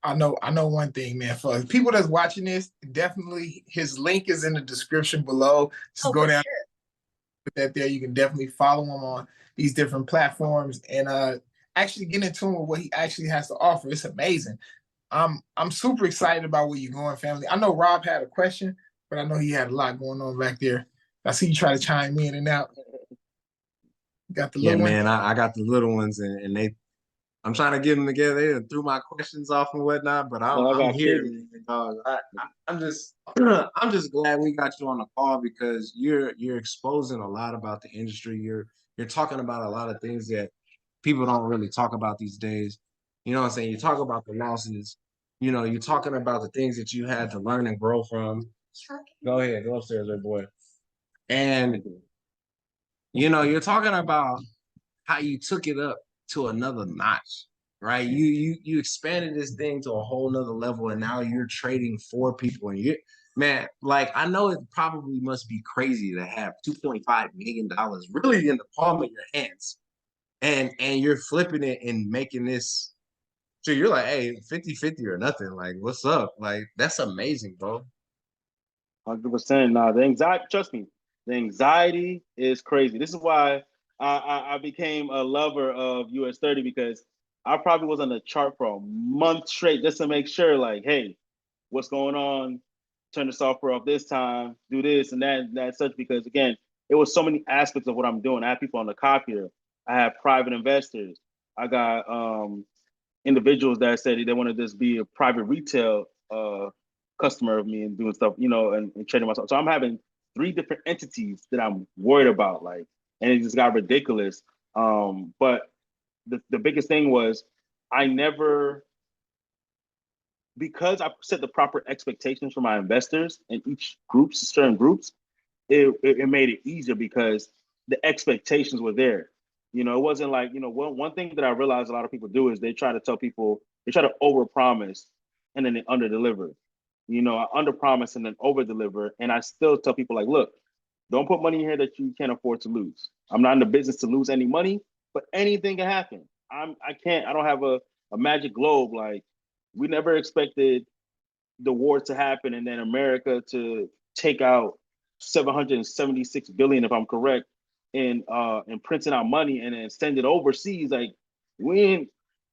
I know one thing, man. For people that's watching this, definitely his link is in the description below. Just go down, put that there. You can definitely follow him on these different platforms. And actually get in tune with what he actually has to offer. It's amazing. I'm super excited about where you're going, family. I know Rob had a question, but I know he had a lot going on back there. I see you try to chime in and out. You got the Yeah, little one. man, I got the little ones, and I'm trying to get them together. They done threw my questions off and whatnot, but No, I I'm got here, kids. man. Dog. I'm just I'm just glad we got you on the call because you're exposing a lot about the industry. You're talking about a lot of things that people don't really talk about these days. You know what I'm saying? You talk about the losses. You know, you're talking about the things that you had to learn and grow from. Go ahead, go upstairs, little boy. And you know, you're talking about how you took it up to another notch, right? You expanded this thing to a whole nother level, and now you're trading for people. And you, man, like I know it probably must be crazy to have $2.5 million really in the palm of your hands, and you're flipping it and making this. So you're like, hey, 50-50 or nothing. Like, what's up? Like, that's amazing, bro. 100%. Nah, the anxiety, trust me, the anxiety is crazy. This is why I became a lover of US 30 because I probably was on the chart for a month straight just to make sure, like, hey, what's going on? Turn the software off this time, do this and that such because again, it was so many aspects of what I'm doing. I have people on the copier, I have private investors, I got individuals that said they want to just be a private retail customer of me and doing stuff, you know, and trading myself. So I'm having 3 different entities that I'm worried about, like, and it just got ridiculous. But the biggest thing was I never, because I set the proper expectations for my investors in each groups, certain groups, it made it easier because the expectations were there. You know, it wasn't like, you know, one thing that I realized a lot of people do is they try to tell people, they try to overpromise and then they underdeliver. You know, I underpromise and then overdeliver. And I still tell people like, look, don't put money in here that you can't afford to lose. I'm not in the business to lose any money, but anything can happen. I don't have a magic globe. Like we never expected the war to happen and then America to take out 776 billion, if I'm correct, in printing out money and then send it overseas. Like when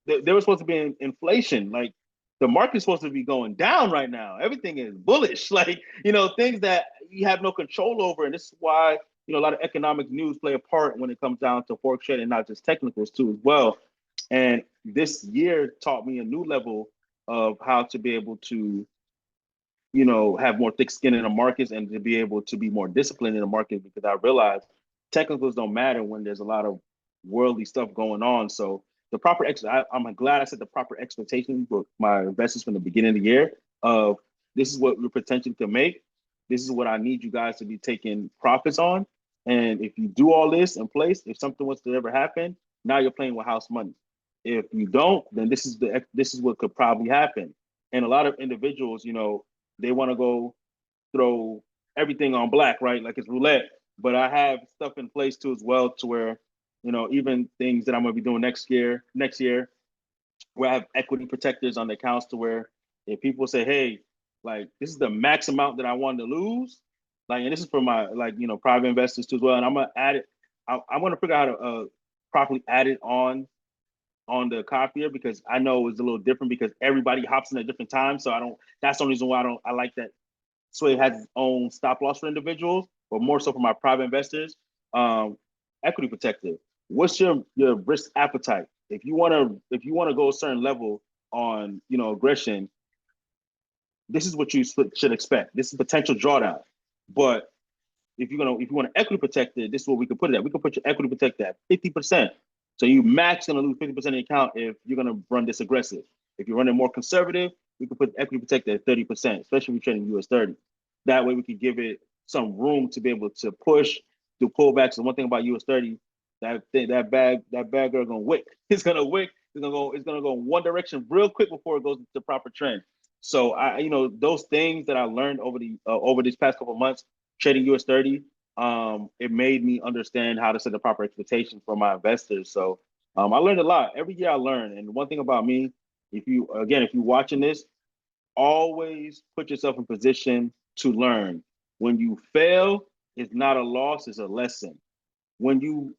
there was supposed to be inflation, like the market's supposed to be going down right now. Everything is bullish, like you know, things that you have no control over. And this is why you know a lot of economic news play a part when it comes down to forex trading, not just technicals too as well. And this year taught me a new level of how to be able to you know, have more thick skin in the markets and to be able to be more disciplined in the market because I realized technicals don't matter when there's a lot of worldly stuff going on. So the proper I'm glad I set the proper expectations for my investors from the beginning of the year of this is what we potentially can make. This is what I need you guys to be taking profits on. And if you do all this in place, if something was to ever happen, now you're playing with house money. If you don't, then this is what could probably happen. And a lot of individuals, you know, they want to go throw everything on black, right? Like it's roulette. But I have stuff in place too as well to where, you know, even things that I'm gonna be doing next year, where I have equity protectors on the accounts to where if people say, hey, like this is the max amount that I want to lose, like, and this is for my like, you know, private investors too as well. And I'm gonna add it, I'm gonna figure out how to properly add it on the copier because I know it's a little different because everybody hops in at different times. So I don't. That's the only reason why I like that. Sway has its own stop loss for individuals, but more so for my private investors. Equity protected. What's your risk appetite? If you wanna go a certain level on you know aggression, this is what you should expect. This is potential drawdown. But if you want to equity protect it, this is what we could put it at. We could put your equity protect at 50%. So you max gonna lose 50% of the account if you're gonna run this aggressive. If you're running more conservative, we could put equity protect at 30%, especially if you're trading US 30. That way we could give it some room to be able to push, do pullbacks. And one thing about US 30, that bad girl gonna wick. It's gonna wick. It's gonna go in one direction real quick before it goes into the proper trend. So you know, those things that I learned over these past couple of months trading US 30, it made me understand how to set the proper expectations for my investors. So I learned a lot. Every year I learn. And one thing about me, if you're watching this, always put yourself in position to learn. When you fail, it's not a loss, it's a lesson. When you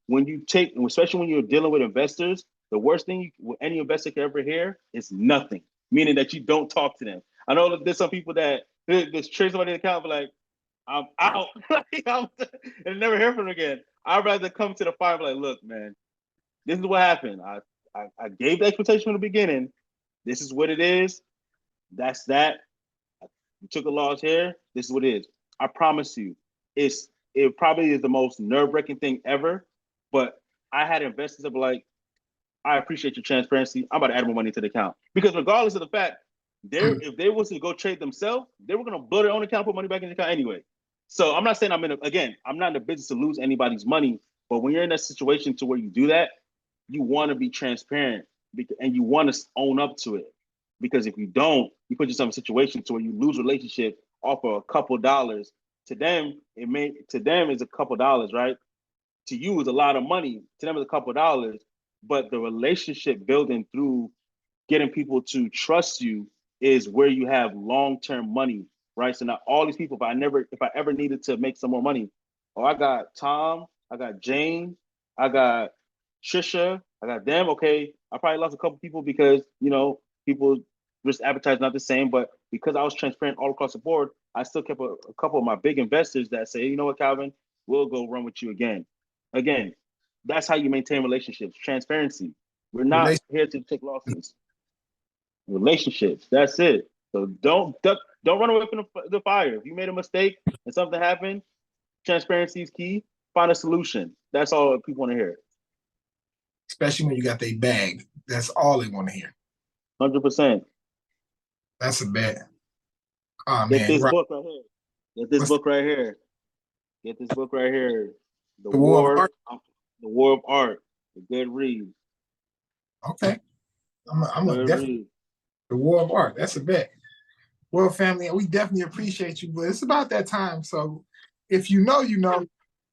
take, especially when you're dealing with investors, The worst thing any investor can ever hear is nothing, meaning that you don't talk to them. I know that there's some people that there's trade somebody in the account, but like, I'm out, and never hear from them again. I'd rather come to the fire and be like, look, man, this is what happened. I gave the expectation from the beginning. This is what it is. That's that. You took a loss here. This is what it is. I promise you, it probably is the most nerve-wracking thing ever. But I had investors that were like, I appreciate your transparency. I'm about to add more money to the account. Because regardless of the fact, if they was to go trade themselves, they were gonna blow their own account, put money back in the account anyway. So I'm not saying I'm not in the business to lose anybody's money, but when you're in that situation to where you do that, you want to be transparent and you want to own up to it. Because if you don't, you put yourself in a situation to where you lose relationship off of a couple dollars. To them, it's a couple dollars, right? To you is a lot of money. To them, it's a couple dollars. But the relationship building through getting people to trust you is where you have long-term money, right? So now all these people, if I ever needed to make some more money, I got Tom, I got Jane, I got Trisha, I got them. Okay, I probably lost a couple people because people risk appetite is not the same, but because I was transparent all across the board, I still kept a couple of my big investors that say, you know what, Calvin, we'll go run with you again. Again, that's how you maintain relationships. Transparency. We're not here to take losses. Relationships. That's it. So don't run away from the fire. If you made a mistake and something happened, transparency is key. Find a solution. That's all people want to hear. Especially when you got their bag. That's all they want to hear. 100%. That's a bet. Oh, Get man. this book right here. Get this book right here. Get this book right here. The War of Art. The War of Art. A good read. Okay. I'm a definitely The War of Art. That's a bet. Well, family, we definitely appreciate you, but it's about that time. So if you know, you know.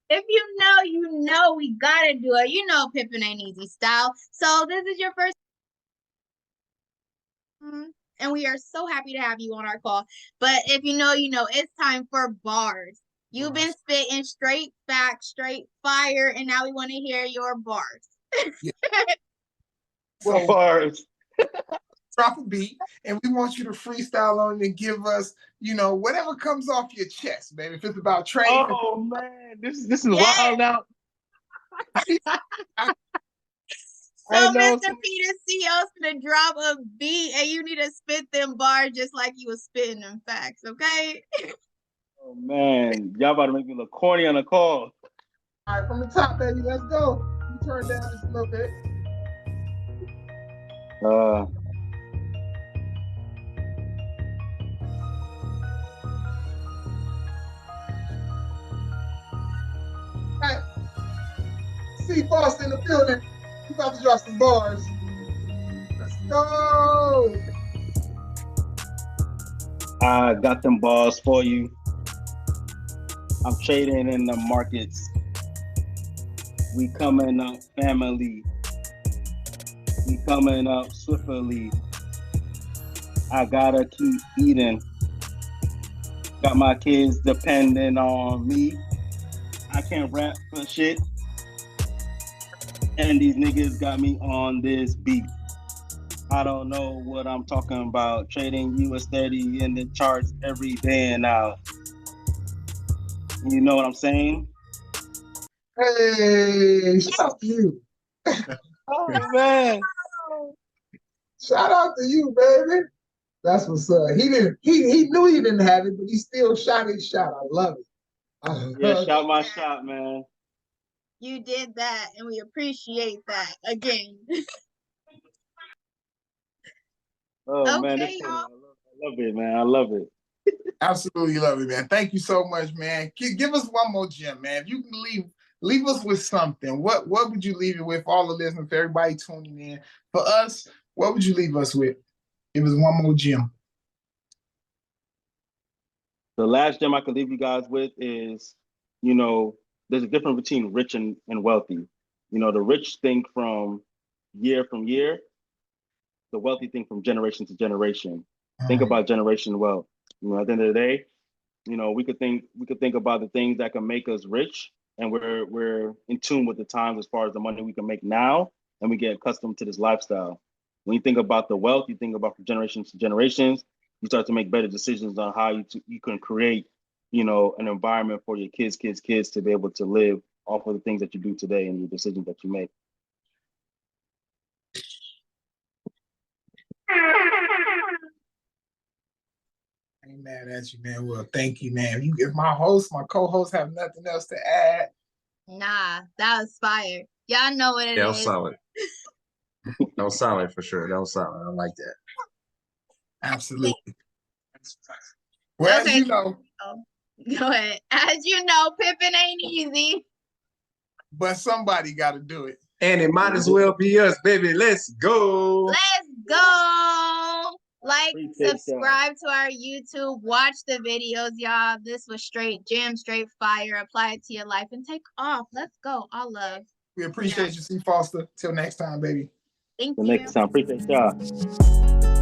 If you know, you know, we gotta do it. You know, PIP'N Ain't Easy style. So this is your first, and we are so happy to have you on our call. But if you know, you know, it's time for bars. You've been spitting straight facts, straight fire, and now we want to hear your bars. Yeah. So bars. Drop a beat, and we want you to freestyle on it and give us, whatever comes off your chest, baby. If it's about trading. Oh man, this is wild now. So Mr. Peter CEO's gonna drop a beat, and you need to spit them bars just like you was spitting them facts, okay? Oh man, y'all about to make me look corny on the call. All right, from the top, baby, let's go. You turn down just a little bit. Right. See Boston in the building. We about to drop some bars. Let's go. I got them bars for you. I'm trading in the markets. We coming up family. We coming up swiftly. I gotta keep eating. Got my kids depending on me. I can't rap for shit. And these niggas got me on this beat. I don't know what I'm talking about. Trading US 30 in the charts every day and now. You know what I'm saying? Hey, shout out to you. Oh man. Shout out to you, baby. That's what's up. He knew he didn't have it, but he still shot his shot. I love it. Yeah, shout my shot, man. You did that, and we appreciate that again. Oh okay, man, I love it, man. I love it. Absolutely love it, man. Thank you so much, man. Give us one more gem, man. If you can leave us with something, what would you leave it with? All the listeners, for everybody tuning in. For us, what would you leave us with? Give us one more gem. The last gem I could leave you guys with is, there's a difference between rich and wealthy. The rich think from year, the wealthy think from generation to generation. Think about generation wealth. At the end of the day, we could think about the things that can make us rich, and we're in tune with the times as far as the money we can make now. and we get accustomed to this lifestyle. When you think about the wealth, you think about from generations to generations, you start to make better decisions on how you can create, you know, an environment for your kids to be able to live off of the things that you do today and the decisions that you make. I ain't mad at you, man. Well, thank you, man. If my co-host have nothing else to add. Nah, that was fire. Y'all know what it That was is. solid. That was solid for sure. That was solid. I like that. Absolutely. Well, Okay. as you know. Go ahead. As you know, PIP'N ain't easy. But somebody got to do it. And it might as well be us, baby. Let's go. Let's go. Like, Appreciate subscribe to our YouTube. Watch the videos, y'all. This was straight jam, straight fire. Apply it to your life and take off. Let's go. All love. We appreciate you, C. Foster. Till next time, baby. Thank Till you. next time. Appreciate y'all.